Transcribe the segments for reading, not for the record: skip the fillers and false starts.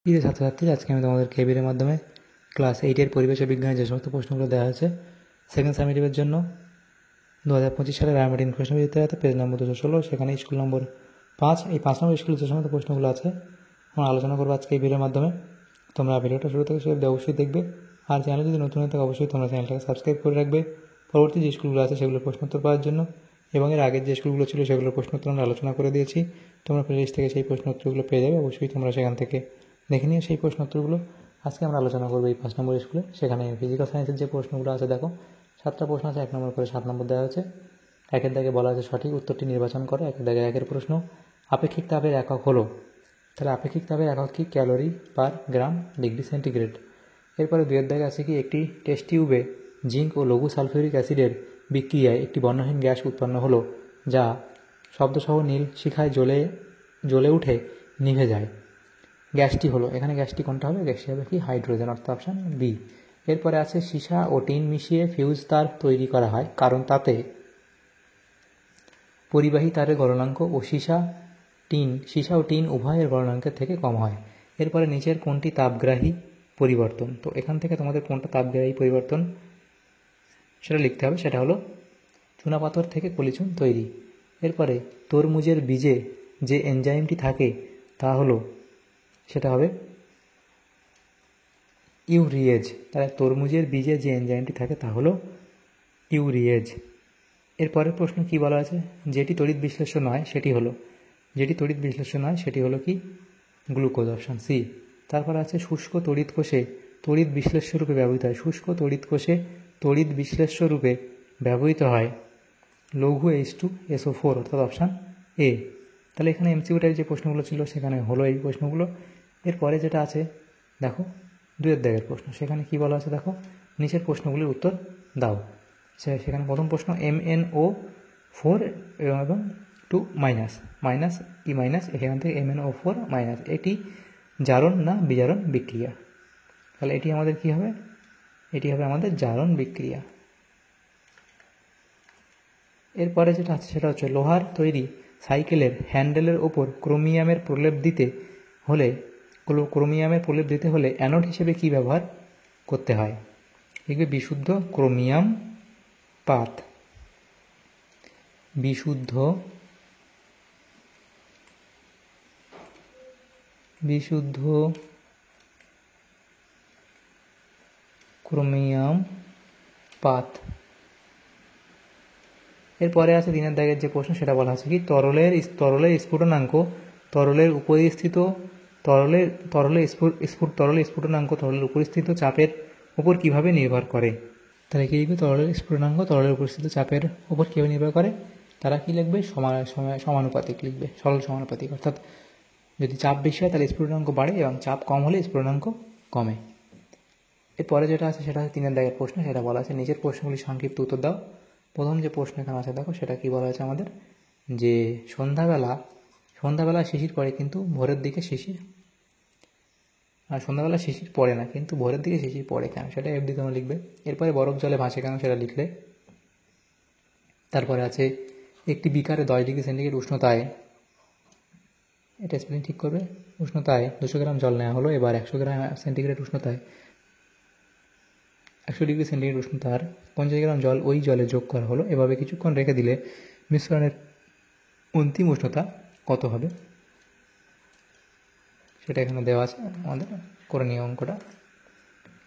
প্রিয় ছাত্রছাত্রী, আজকে আমি তোমাদের কেবির মাধ্যমে ক্লাস 8-এর পরিবেশ ও বিজ্ঞানের যে সমস্ত প্রশ্নগুলো দেওয়া হয়েছে সেকেন্ড সামেটিভের জন্য 2025 সালের রায়মার্টিন প্রশ্ন বিচিত্রাতে পেজ নম্বর 216, সেখানে স্কুল নম্বর 5, এই 5 নম্বর স্কুলের যে সমস্ত প্রশ্নগুলো আছে আমরা আলোচনা করবো আজকে এই ভিডিওর মাধ্যমে। তোমরা ভিডিওটা শুরু থেকে শেষ অবধি অবশ্যই দেখবে, আর চ্যানেল যদি নতুন হয়ে থাকে অবশ্যই তোমরা চ্যানেলটাকে সাবস্ক্রাইব করে রাখবে পরবর্তী যে স্কুলগুলো আছে সেগুলোর প্রশ্নোত্তর পাওয়ার জন্য। এবং এর আগের যে স্কুলগুলো ছিল সেগুলোর প্রশ্নোত্তর আমরা আলোচনা করে দিয়েছি, তোমরা প্লেলিস্ট থেকে সেই প্রশ্নোত্তরগুলো পেয়ে যাবে, অবশ্যই তোমরা সেখান থেকে দেখে নিয়ে সেই প্রশ্নোত্তরগুলো। আজকে আমরা আলোচনা করবো এই 5 নম্বর স্কুলে, সেখানে ফিজিক্যাল সায়েন্সের যে প্রশ্নগুলো আছে দেখো 7টা প্রশ্ন আছে, 1 নম্বর করে 7 নম্বর দেওয়া হয়েছে। 1-এর দাগে বলা আছে সঠিক উত্তরটি নির্বাচন করো। 1-এর দাগে 1-এর প্রশ্ন, আপেক্ষিক তাপের একক হলো, তাহলে আপেক্ষিক তাপের একক কি? ক্যালোরি পার গ্রাম ডিগ্রি সেন্টিগ্রেড। এরপরে 2-এর দাগে আছে কি? একটি টেস্ট টিউবে জিঙ্ক ও লঘু সালফিউরিক অ্যাসিডের বিক্রিয়ায় একটি বর্ণহীন গ্যাস উৎপন্ন হলো, যা শব্দসহ নীল শিখায় জ্বলে উঠে নিভে যায়। গ্যাসটি হলো, এখানে গ্যাসটি কোনটা হবে? গ্যাসটি হবে কি? হাইড্রোজেন, অর্থাৎ অপশান বি। এরপরে আছে সীসা ও টিন মিশিয়ে ফিউজ তার তৈরি করা হয়, কারণ তাতে পরিবাহী তারের গলনাঙ্ক ও সীসা ও টিন উভয়ের গলনাঙ্কের থেকে কম হয়। এরপরে নিচের কোনটি তাপগ্রাহী পরিবর্তন? তো এখান থেকে তোমাদের কোনটা তাপগ্রাহী পরিবর্তন সেটা লিখতে হবে, সেটা হলো চুনাপাথর থেকে পলিচুন তৈরি। এরপরে তরমুজের বীজে যে এনজাইমটি থাকে তা হলো, সেটা হবে ইউরিয়েজ। তাহলে তরমুজের বীজে যে এনজাইমটি থাকে তা হলো ইউরিয়েজ। এরপরের প্রশ্ন কি বলা আছে? যেটি তড়িৎ বিশ্লেষ্য নয় সেটি হলো কি? Glucose, option C. তারপর আছে শুষ্ক তড়িৎ কোষে তড়িৎ বিশ্লেষ্য রূপে ব্যবহৃত হয়, শুষ্ক তড়িৎ কোষে তড়িৎ বিশ্লেষ্য রূপে ব্যবহৃত হয় লঘু H2SO4, অর্থাৎ অপশান এ। তাহলে এখানে এমসিকিউ টাইপ যে প্রশ্নগুলো ছিল সেখানে হলো এই প্রশ্নগুলো। এরপরে যেটা আছে দেখো 2-এর দাগের প্রশ্ন, সেখানে কি বলা আছে দেখো, নিচের প্রশ্নগুলির উত্তর দাও। সেখানে প্রথম প্রশ্ন MnO4 এবং 2 মাইনাস ই মাইনাস, এখান থেকে MnO4 মাইনাস, এটি জারণ না বিজারণ বিক্রিয়া? তাহলে এটি আমাদের কি হবে? এটি হবে আমাদের জারণ বিক্রিয়া। এরপরে যেটা আছে সেটা হচ্ছে লোহার তৈরি সাইকেলের হ্যান্ডেলের ওপর ক্রোমিয়ামের প্রলেপ দিতে হলে অ্যানোড হিসেবে কি ব্যবহার করতে হয়? লিখবে বিশুদ্ধ ক্রোমিয়াম পাত। বিশুদ্ধ ক্রোমিয়াম পাত। এরপরে আছে 3-এর দাগের যে প্রশ্ন, সেটা বলা আছে কি? তরলের স্ফুটনাঙ্ক তরলের উপরিস্থিত চাপের উপর কিভাবে নির্ভর করে? তাহলে কি লিখবে? তরলের স্ফুটনাঙ্ক তরলের উপরিস্থিত চাপের উপর কীভাবে নির্ভর করে? তারা কি লিখবে? সমানুপাতিক লিখবে, সরল সমানুপাতিক। অর্থাৎ যদি চাপ বেশি হয় তাহলে স্ফুটনাঙ্ক বাড়ে এবং চাপ কম হলে স্ফুটনাঙ্ক কমে। এরপরে যেটা আছে সেটা হচ্ছে 3-এর দাগের প্রশ্ন, সেটা বলা আছে নিচের প্রশ্নগুলি সংক্ষিপ্ত উত্তর দাও। প্রথম যে প্রশ্ন এখানে আছে দেখো, সেটা কি বলা আছে আমাদের, যে সন্ধ্যাবেলা শিশির পড়ে কিন্তু ভোরের দিকে সন্ধ্যাবেলা শিশির পড়ে না কিন্তু ভোরের দিকে শিশির পড়ে কেন? সেটা এফ দিয়ে তোমরা লিখবে। এরপরে বরফ জলে ভাসে কেন? সেটা লিখলে। তারপরে আছে একটি বিকারে 10 ডিগ্রি সেন্টিগ্রেড উষ্ণতায়, এটা স্পেলিং ঠিক করবে, উষ্ণতায় 200 গ্রাম জল নেওয়া হলো। এবার 100 ডিগ্রি সেন্টিগ্রেড উষ্ণতার 50 গ্রাম জল ওই জলে যোগ করা হলো। এভাবে কিছুক্ষণ রেখে দিলে মিশ্রণের অন্তিম উষ্ণতা কত হবে? সেটা এখানে দেওয়া আছে, আমাদের করে নিয়ে অঙ্কটা।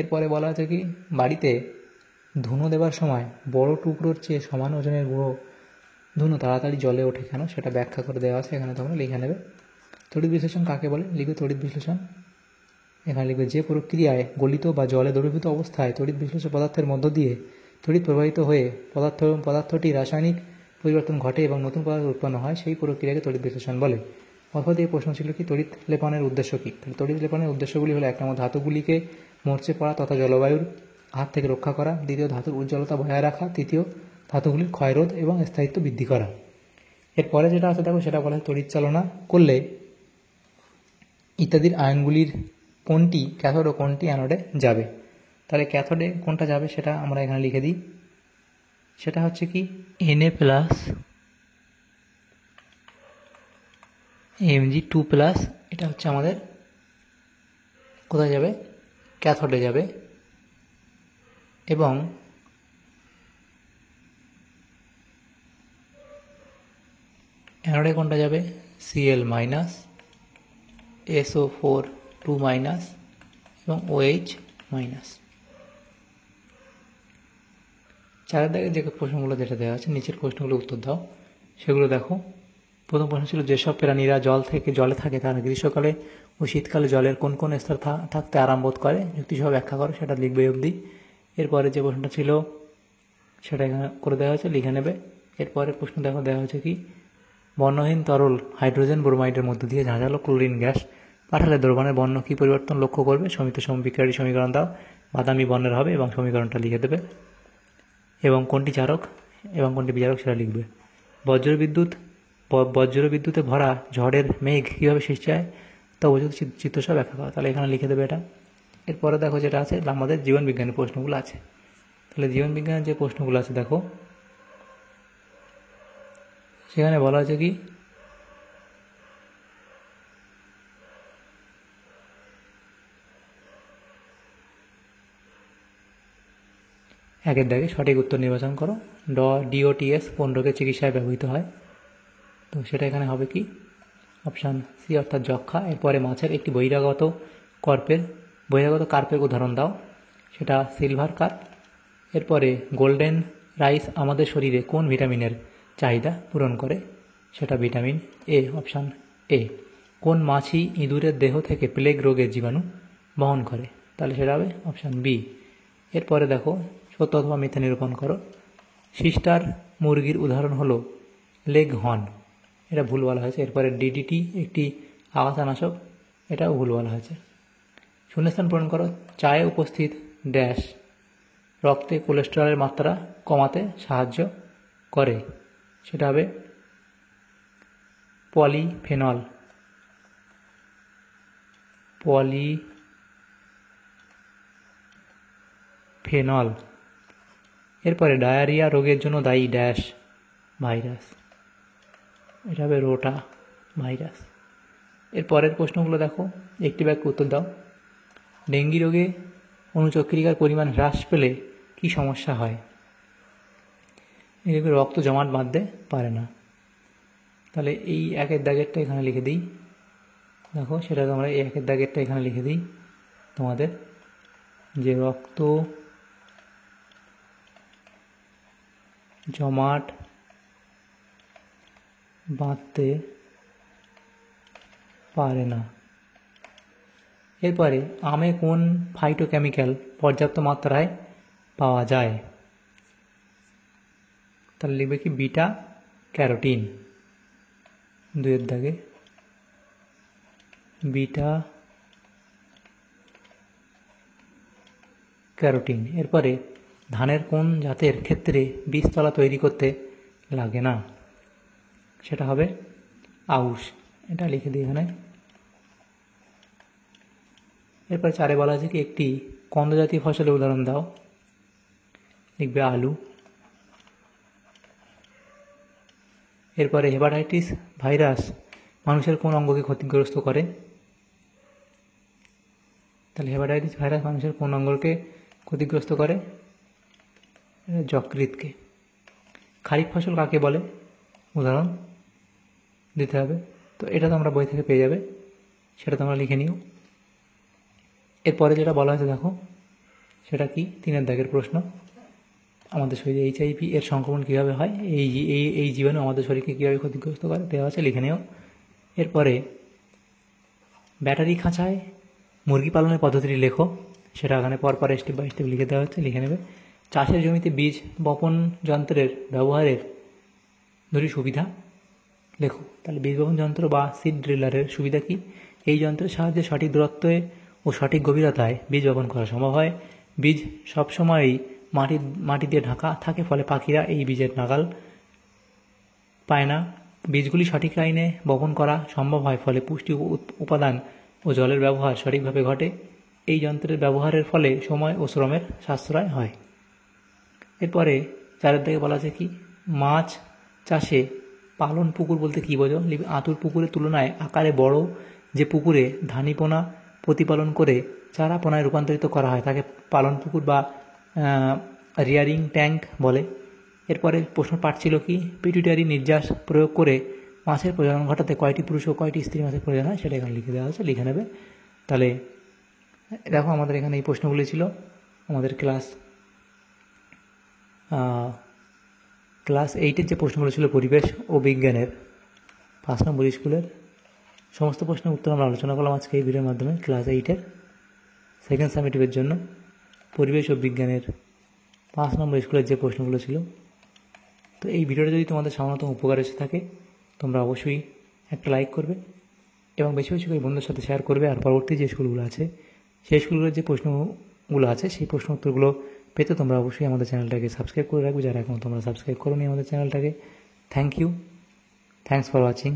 এরপরে বলা আছে কি? বাড়িতে ধুনো দেবার সময় বড় টুকরোর চেয়ে সমান ওজনের গুঁড়ো ধুনো তাড়াতাড়ি জলে ওঠে কেন? সেটা ব্যাখ্যা করে দেওয়া আছে, এখানে তোমরা লিখে নেবে। তড়িৎ বিশ্লেষণ কাকে বলে? লিখবে তড়িৎ বিশ্লেষণ, এখানে লিখবে যে প্রক্রিয়ায় গলিত বা জলে দ্রবীভূত অবস্থায় তড়িৎ বিশ্লেষ্য পদার্থের মধ্য দিয়ে তড়িৎ প্রবাহিত হয়ে পদার্থটি রাসায়নিক পরিবর্তন ঘটে এবং নতুন পদার্থ উৎপন্ন হয়, সেই প্রক্রিয়াকে তড়িৎ বিশ্লেষণ বলে। অর্থাৎ এই প্রশ্ন ছিল কি? তড়িৎ লেপনের উদ্দেশ্য কী? তাহলে তড়িৎ লেপনের উদ্দেশ্যগুলি হলো, 1 নম্বর ধাতুগুলিকে মরচে পড়া তথা জলবায়ুর হাত থেকে রক্ষা করা, 2 ধাতুর উজ্জ্বলতা বজায় রাখা, 3 ধাতুগুলির ক্ষয়রোধ এবং স্থায়িত্ব বৃদ্ধি করা। এরপরে যেটা আছে দেখো, সেটা বলা হয় তড়িৎ চালনা করলে ইত্যাদির আয়নগুলির কোনটি ক্যাথোড ও কোনটি অ্যানোডে যাবে? তাহলে ক্যাথোডে কোনটা যাবে সেটা আমরা এখানে লিখে দিই, সেটা হচ্ছে কি? Na+Mg2+, এটা হচ্ছে আমাদের কোথায় যাবে? ক্যাথোডে যাবে। এবং অ্যানোডে কোনটা যাবে? Cl মাইনাস, SO4 2 মাইনাস এবং OH মাইনাস। চারের দাগে যে প্রশ্নগুলো যেটা দেওয়া আছে, নিচের প্রশ্নগুলো উত্তর দাও। সেগুলো দেখো। প্রথম প্রশ্ন ছিল, যেসব প্রাণীরা জলে থাকে তারা গ্রীষ্মকালে ও শীতকালে জলের কোন কোন স্তর থাকতে আরাম বোধ করে? যুক্তিসহ ব্যাখ্যা করো, সেটা লিখবে অবধি। এরপরে যে প্রশ্নটা ছিল সেটা এখানে করে দেওয়া হয়েছে, লিখে নেবে। এরপরে প্রশ্ন দেখো দেওয়া হয়েছে কি, বর্ণহীন তরল হাইড্রোজেন ব্রোমাইডের মধ্য দিয়ে ঝাঁঝালো ক্লোরিন গ্যাস পাঠালে দ্রবণের বর্ণ কী পরিবর্তন লক্ষ্য করবে? সমিত সমবিক্রিয়াটি সমীকরণ দাও। বাদামি বর্ণের হবে এবং সমীকরণটা লিখে দেবে। এবং কোনটি চারক এবং কোনটি বিজারক সেটা লিখবে। বজ্রবিদ্যুতে ভরা ঝড়ের মেঘ কীভাবে সৃষ্টি হয় তা উপযুক্ত চিত্রসহ ব্যাখ্যা করা। তাহলে এখানে লিখে দেবে এটা। এরপরে দেখো যেটা আছে, আমাদের জীবন বিজ্ঞানের প্রশ্নগুলো আছে। তাহলে জীবন বিজ্ঞানের যে প্রশ্নগুলো আছে দেখো, সেখানে বলা আছে কি, একের দাগে সঠিক উত্তর নির্বাচন করো। DOTS কোন রোগের চিকিৎসায় ব্যবহৃত হয়? তো সেটা এখানে হবে কি, অপশান সি অর্থাৎ যক্ষা। এরপরে মাছের একটি বহিরাগত কার্পের উদাহরণ দাও। সেটা সিলভার কার্প। এরপরে গোল্ডেন রাইস আমাদের শরীরে কোন ভিটামিনের চাহিদা পূরণ করে? সেটা ভিটামিন এ, অপশান এ। কোন মাছি ইঁদুরের দেহ থেকে প্লেগ রোগের জীবাণু বহন করে? তাহলে সেটা হবে অপশান বি। এরপরে দেখো, সত্য অথবা মিথ্যা নিরূপণ করো। সিস্টার মুরগির উদাহরণ হলো লেগ হর্ন, এটা ভুল বলা হয়েছে। এরপরে DDT একটি আগাছানাশক, এটাও ভুল বলা হয়েছে। শূন্যস্থান পূরণ করো। চায়ে উপস্থিত ড্যাশ রক্তে কোলেস্টেরলের মাত্রা কমাতে সাহায্য করে? সেটা হবে পলিফেনল। এরপরে ডায়রিয়া রোগের জন্য দায়ী ড্যাশ ভাইরাস, এটা হবে রোটা ভাইরাস। এর পরের প্রশ্নগুলো দেখো, একটি বাক্যে উত্তর দাও। ডেঙ্গি রোগে অণুচক্রিকার পরিমাণ হ্রাস পেলে কি সমস্যা হয়? এই রোগে রক্ত জমাট বাঁধতে পারে না। তাহলে এই একের দাগেরটা এখানে লিখে দিই। দেখো সেটা তোমরা এই একের দাগেরটা এখানে লিখে দিই তোমাদের, যে রক্ত জমাট বাঁধতে পারে না। এরপরে আমে কোন ফাইটোকেমিক্যাল পর্যাপ্ত মাত্রায় পাওয়া যায়? তাহলে লিখবে কি, বিটা ক্যারোটিন। দুইয়ের দাগে বিটা ক্যারোটিন। এরপরে ধানের কোন জাতের ক্ষেত্রে বীজতলা তৈরি করতে লাগে না? সেটা হবে আউশ, এটা লিখে দিই এখানে। এরপর চারে বলা আছে কি, একটি কন্দ জাতীয় ফসলের উদাহরণ দাও। লিখবে আলু। এরপরে হেপাটাইটিস ভাইরাস মানুষের কোন অঙ্গকে ক্ষতিগ্রস্ত করে? তাহলে হেপাটাইটিস ভাইরাস মানুষের কোন অঙ্গকে ক্ষতিগ্রস্ত করে? যকৃতকে। খারিফ ফসল কাকে বলে? উদাহরণ দিতে হবে। তো এটা তোমরা বই থেকে পেয়ে যাবে, সেটা তোমরা লিখে নিও। এরপরে যেটা বলা হয়েছে দেখো, সেটা কি, 3-এর দাগের প্রশ্ন। আমাদের শরীরে HIV এর সংক্রমণ কীভাবে হয়? এই জীবাণু আমাদের শরীরকে কীভাবে ক্ষতিগ্রস্ত করে দেওয়া আছে, লিখে নিও। এরপরে ব্যাটারি খাঁচায় মুরগি পালনের পদ্ধতিটি লেখো, সেটা এখানে পরপর স্টেপ বাই স্টেপ লিখে দেওয়া হচ্ছে, লিখে নেবে। চাষের জমিতে বীজ বপন যন্ত্রের ব্যবহারের দুটি সুবিধা লেখো। তাহলে বীজ বপন যন্ত্র বা সিড ড্রিলারের সুবিধা কি? এই যন্ত্রের সাহায্যে সঠিক দূরত্বে ও সঠিক গভীরতায় বীজ বপন করা সম্ভব হয়। বীজ সবসময়ই মাটি দিয়ে ঢাকা থাকে, ফলে পাখিরা এই বীজের নাগাল পায় না। বীজগুলি সঠিক লাইনে বপন করা সম্ভব হয়, ফলে পুষ্টি উপাদান ও জলের ব্যবহার সঠিকভাবে ঘটে। এই যন্ত্রের ব্যবহারের ফলে সময় ও শ্রমের সাশ্রয় হয়। এরপরে 4-এর দিকে বলা আছে কি, মাছ চাষে পালন পুকুর বলতে কী বোঝো? আঁতুর পুকুরের তুলনায় আকারে বড় যে পুকুরে ধানিপোনা প্রতিপালন করে চারা পোনায় রূপান্তরিত করা হয় তাকে পালন পুকুর বা রিয়ারিং ট্যাঙ্ক বলে। এরপরে প্রশ্ন পাঠ ছিল কি, পিটুইটারি নির্যাস প্রয়োগ করে মাছের প্রজনন ঘটাতে কয়টি পুরুষ ও কয়টি স্ত্রী মাছের প্রয়োজন হয় সেটা এখানে লিখে দেওয়া হচ্ছে, লিখে নেবে। তাহলে দেখো আমাদের এখানে এই প্রশ্নগুলি ছিল আমাদের ক্লাস 8-এর যে প্রশ্নগুলো ছিল পরিবেশ ও বিজ্ঞানের 5 নম্বর স্কুলের সমস্ত প্রশ্নের উত্তর আমরা আলোচনা করলাম আজকে এই ভিডিওর মাধ্যমে। ক্লাস 8-এর সেকেন্ড সামেটিভের জন্য পরিবেশ ও বিজ্ঞানের 5 নম্বর স্কুলের যে প্রশ্নগুলো ছিল। তো এই ভিডিওটা যদি তোমাদের সামান্যতম উপকার এসে থাকে তোমরা অবশ্যই একটা লাইক করবে এবং বেশি বেশি করে বন্ধুদের সাথে শেয়ার করবে। আর পরবর্তী যে স্কুলগুলো আছে সেই স্কুলগুলোর যে প্রশ্নগুলো আছে সেই প্রশ্ন উত্তরগুলো পেতে তোমরা অবশ্যই আমাদের চ্যানেলটাকে সাবস্ক্রাইব করে রাখবে, যারা এখন তোমরা সাবস্ক্রাইব করোনি আমাদের চ্যানেলটাকে। Thank you, thanks for watching.